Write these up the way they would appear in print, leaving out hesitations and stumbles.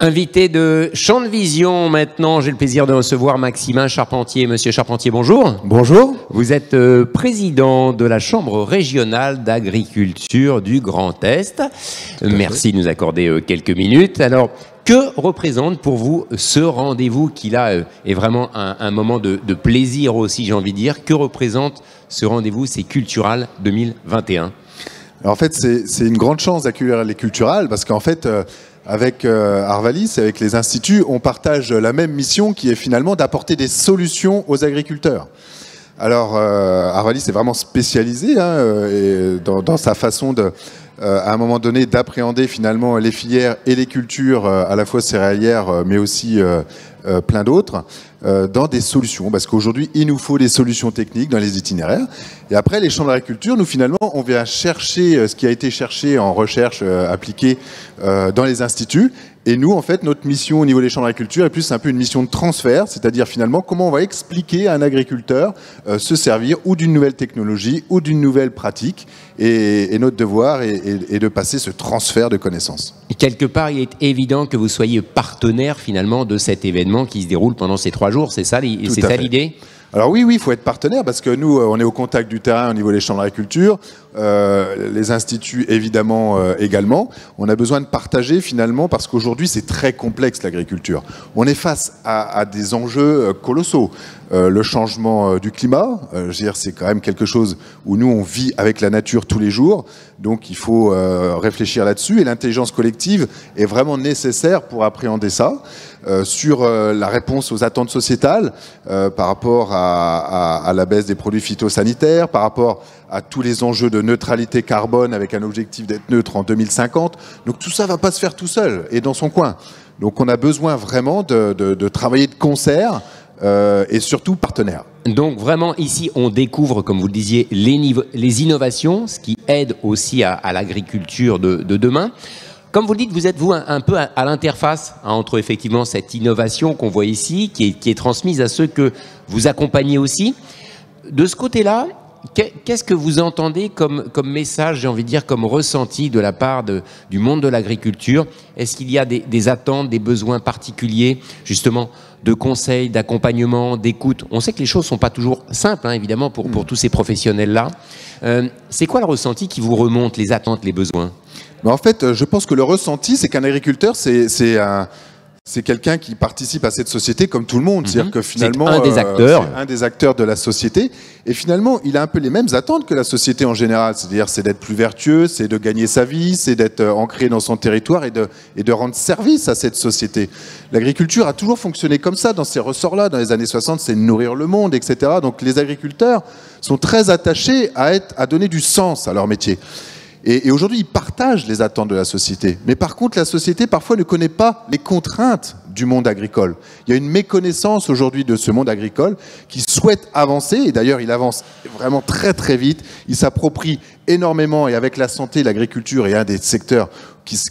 Invité de Champ de Vision, maintenant, j'ai le plaisir de recevoir Maximin Charpentier. Monsieur Charpentier, bonjour. Bonjour. Vous êtes président de la Chambre régionale d'agriculture du Grand Est. Merci de nous accorder quelques minutes. Alors, que représente pour vous ce rendez-vous qui, là, est vraiment un moment de plaisir aussi, j'ai envie de dire. Que représente ce rendez-vous, c'est Cultural 2021? Alors, en fait, c'est une grande chance d'accueillir les Culturales parce qu'en fait, avec Arvalis, avec les instituts, on partage la même mission qui est finalement d'apporter des solutions aux agriculteurs. Alors, Arvalis est vraiment spécialisé dans sa façon de, à un moment donné, d'appréhender finalement les filières et les cultures, à la fois céréalières, mais aussi plein d'autres, dans des solutions. Parce qu'aujourd'hui, il nous faut des solutions techniques dans les itinéraires. Et après, les champs d'agriculture, nous, finalement, on vient chercher ce qui a été cherché en recherche appliquée dans les instituts. Et nous, en fait, notre mission au niveau des champs d'agriculture est plus un peu une mission de transfert, c'est-à-dire finalement comment on va expliquer à un agriculteur se servir ou d'une nouvelle technologie ou d'une nouvelle pratique. Et notre devoir est de passer ce transfert de connaissances. Et quelque part, il est évident que vous soyez partenaire finalement de cet événement qui se déroule pendant ces 3 jours. C'est ça l'idée? Alors oui, il faut être partenaire parce que nous, on est au contact du terrain au niveau des champs d'agriculture, les instituts évidemment également. On a besoin de partager finalement parce qu'aujourd'hui c'est très complexe l'agriculture. On est face à des enjeux colossaux. Le changement du climat, je veux dire, c'est quand même quelque chose où nous on vit avec la nature tous les jours, donc il faut réfléchir là-dessus et l'intelligence collective est vraiment nécessaire pour appréhender ça. Sur la réponse aux attentes sociétales par rapport à la baisse des produits phytosanitaires, par rapport à tous les enjeux de neutralité carbone avec un objectif d'être neutre en 2050. Donc tout ça ne va pas se faire tout seul et dans son coin. Donc on a besoin vraiment de travailler de concert et surtout partenaire. Donc vraiment ici on découvre, comme vous le disiez, les innovations, ce qui aide aussi à l'agriculture de demain. Comme vous le dites, vous êtes vous un peu à l'interface entre effectivement cette innovation qu'on voit ici, qui est transmise à ceux que vous accompagnez aussi. De ce côté-là, qu'est-ce que vous entendez comme message, j'ai envie de dire, comme ressenti de la part du monde de l'agriculture? Est-ce qu'il y a des attentes, des besoins particuliers, justement, de conseils, d'accompagnement, d'écoute? On sait que les choses ne sont pas toujours simples, hein, évidemment, pour tous ces professionnels-là. C'est quoi le ressenti qui vous remonte, les attentes, les besoins? Mais en fait, je pense que le ressenti, c'est qu'un agriculteur, c'est quelqu'un qui participe à cette société comme tout le monde. C'est-à-dire que finalement, c'est un des acteurs de la société. Et finalement, il a un peu les mêmes attentes que la société en général. C'est-à-dire, c'est d'être plus vertueux, c'est de gagner sa vie, c'est d'être ancré dans son territoire et de rendre service à cette société. L'agriculture a toujours fonctionné comme ça, dans ces ressorts-là. Dans les années 60, c'est nourrir le monde, etc. Donc les agriculteurs sont très attachés à donner du sens à leur métier. Et aujourd'hui, ils partagent les attentes de la société. Mais par contre, la société, parfois, ne connaît pas les contraintes du monde agricole. Il y a une méconnaissance aujourd'hui de ce monde agricole qui souhaite avancer. Et d'ailleurs, il avance vraiment très, très vite. Il s'approprie énormément. Et avec la santé, l'agriculture est un des secteurs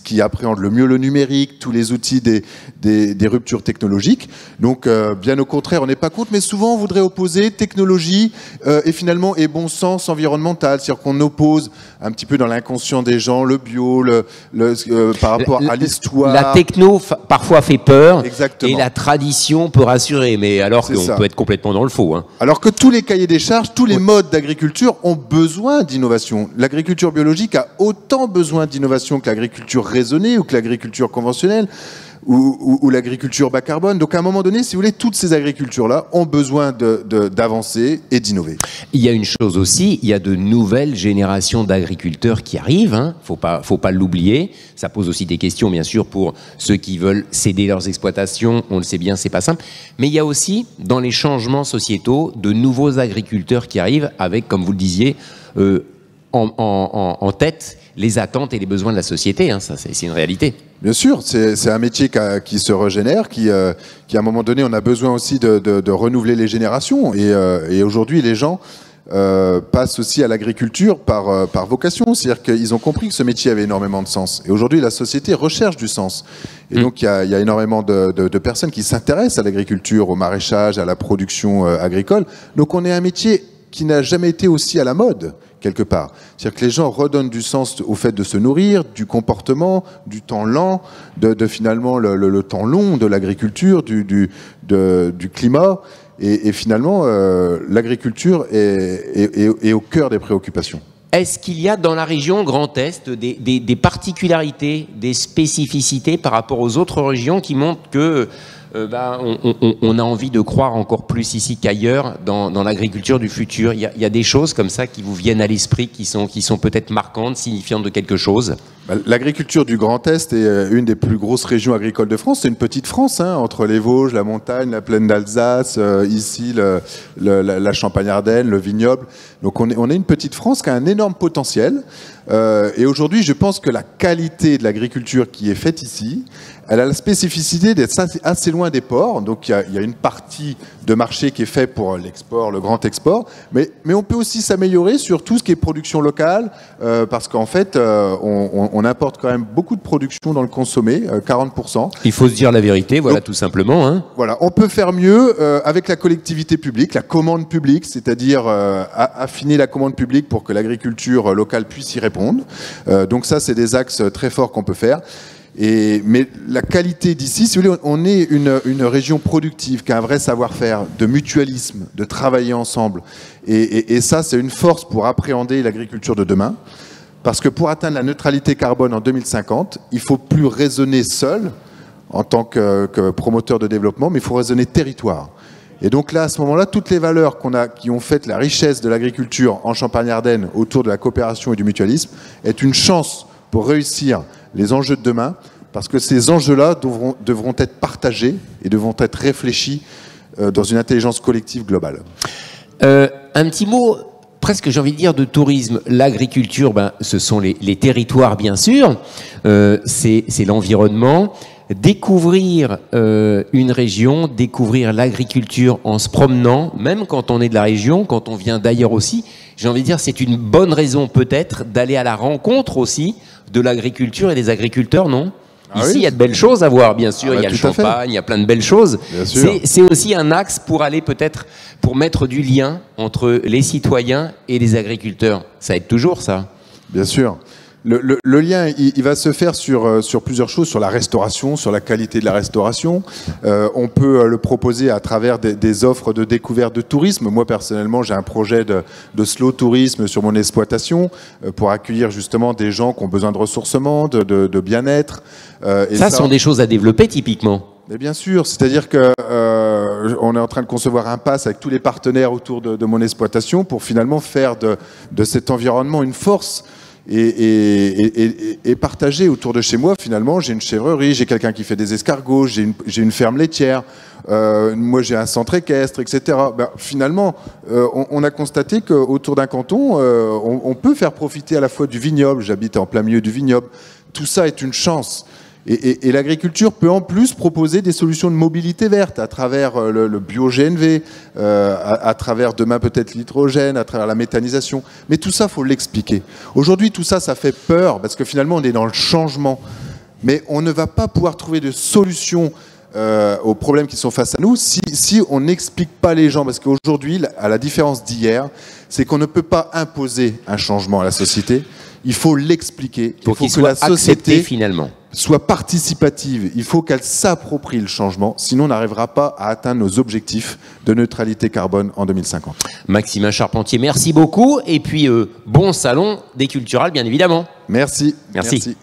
qui appréhende le mieux le numérique, tous les outils des ruptures technologiques. Donc, bien au contraire, on n'est pas contre, mais souvent, on voudrait opposer technologie et finalement, et bon sens environnemental. C'est-à-dire qu'on oppose un petit peu dans l'inconscient des gens le bio, par rapport à l'histoire. La techno, parfois, fait peur. Exactement. Et la tradition peut rassurer, mais alors qu'on peut être complètement dans le faux. Hein. Alors que tous les cahiers des charges, tous les modes d'agriculture ont besoin d'innovation. L'agriculture biologique a autant besoin d'innovation que l'agriculture raisonnée ou que l'agriculture conventionnelle ou l'agriculture bas carbone. Donc à un moment donné, si vous voulez, toutes ces agricultures-là ont besoin d'avancer et d'innover. Il y a une chose aussi, il y a de nouvelles générations d'agriculteurs qui arrivent, hein. Faut pas l'oublier. Ça pose aussi des questions, bien sûr, pour ceux qui veulent céder leurs exploitations. On le sait bien, c'est pas simple. Mais il y a aussi, dans les changements sociétaux, de nouveaux agriculteurs qui arrivent avec, comme vous le disiez, en tête les attentes et les besoins de la société. Hein. Ça, c'est une réalité. Bien sûr, c'est un métier qui se régénère, qui à un moment donné, on a besoin aussi de renouveler les générations. Et aujourd'hui, les gens passent aussi à l'agriculture par vocation. C'est-à-dire qu'ils ont compris que ce métier avait énormément de sens. Et aujourd'hui, la société recherche du sens. Et donc, il y a énormément de personnes qui s'intéressent à l'agriculture, au maraîchage, à la production agricole. Donc, on est un métier qui n'a jamais été aussi à la mode, quelque part. C'est-à-dire que les gens redonnent du sens au fait de se nourrir, du comportement, du temps lent, de finalement le temps long de l'agriculture, du climat. Et finalement, l'agriculture est au cœur des préoccupations. Est-ce qu'il y a dans la région Grand Est des particularités, des spécificités par rapport aux autres régions qui montrent que on a envie de croire encore plus ici qu'ailleurs dans l'agriculture du futur? Il y a des choses comme ça qui vous viennent à l'esprit, qui sont peut-être marquantes, signifiantes de quelque chose? L'agriculture du Grand Est est une des plus grosses régions agricoles de France. C'est une petite France, hein, entre les Vosges, la montagne, la plaine d'Alsace, ici la Champagne-Ardenne, le vignoble. Donc on est une petite France qui a un énorme potentiel. Et aujourd'hui, je pense que la qualité de l'agriculture qui est faite ici, elle a la spécificité d'être assez loin des ports. Donc il y a une partie de marché qui est faite pour l'export, le grand export. Mais on peut aussi s'améliorer sur tout ce qui est production locale, parce qu'en fait, on importe quand même beaucoup de production dans le consommé, 40%. Il faut se dire la vérité, voilà. Donc, tout simplement. Hein. Voilà, on peut faire mieux avec la collectivité publique, la commande publique, c'est-à-dire affiner la commande publique pour que l'agriculture locale puisse y répondre. Donc ça, c'est des axes très forts qu'on peut faire. Mais la qualité d'ici, si vous voulez, on est une région productive qui a un vrai savoir-faire, de mutualisme, de travailler ensemble. Et ça, c'est une force pour appréhender l'agriculture de demain. Parce que pour atteindre la neutralité carbone en 2050, il ne faut plus raisonner seul en tant que promoteur de développement, mais il faut raisonner territoire. Et donc là, à ce moment-là, toutes les valeurs qui ont fait la richesse de l'agriculture en Champagne-Ardenne autour de la coopération et du mutualisme est une chance pour réussir les enjeux de demain, parce que ces enjeux-là devront être partagés et devront être réfléchis dans une intelligence collective globale. Un petit mot, presque j'ai envie de dire, de tourisme. L'agriculture, ce sont les territoires, bien sûr, c'est l'environnement. Découvrir une région, découvrir l'agriculture en se promenant, même quand on est de la région, quand on vient d'ailleurs aussi, j'ai envie de dire, c'est une bonne raison peut-être d'aller à la rencontre aussi de l'agriculture et des agriculteurs, non? Ici, il y a de belles choses à voir, bien sûr. Il y a le champagne, il y a plein de belles choses. C'est aussi un axe pour aller peut-être, pour mettre du lien entre les citoyens et les agriculteurs. Ça aide toujours, ça. Bien sûr. Le lien, il va se faire sur plusieurs choses, sur la restauration, sur la qualité de la restauration. On peut le proposer à travers des offres de découverte de tourisme. Moi, personnellement, j'ai un projet de slow tourisme sur mon exploitation pour accueillir justement des gens qui ont besoin de ressourcement, de bien-être. Ça sont des choses à développer, typiquement. Mais bien sûr, c'est-à-dire que on est en train de concevoir un pass avec tous les partenaires autour de mon exploitation pour finalement faire de cet environnement une force. Et partager autour de chez moi, finalement, j'ai une chèvrerie, j'ai quelqu'un qui fait des escargots, j'ai une ferme laitière, moi j'ai un centre équestre, etc. Finalement, on a constaté qu'autour d'un canton, on peut faire profiter à la fois du vignoble, j'habite en plein milieu du vignoble, tout ça est une chance. Et l'agriculture peut en plus proposer des solutions de mobilité verte à travers le bio-GNV, à travers demain peut-être l'hydrogène, à travers la méthanisation. Mais tout ça, il faut l'expliquer. Aujourd'hui, tout ça, ça fait peur parce que finalement, on est dans le changement. Mais on ne va pas pouvoir trouver de solution aux problèmes qui sont face à nous si on n'explique pas les gens. Parce qu'aujourd'hui, à la différence d'hier, c'est qu'on ne peut pas imposer un changement à la société. Il faut l'expliquer. Pour qu'il soit accepté finalement. Soit participative, il faut qu'elle s'approprie le changement, sinon on n'arrivera pas à atteindre nos objectifs de neutralité carbone en 2050. Maximin Charpentier, merci beaucoup, et puis bon salon des Culturales, bien évidemment. Merci. Merci.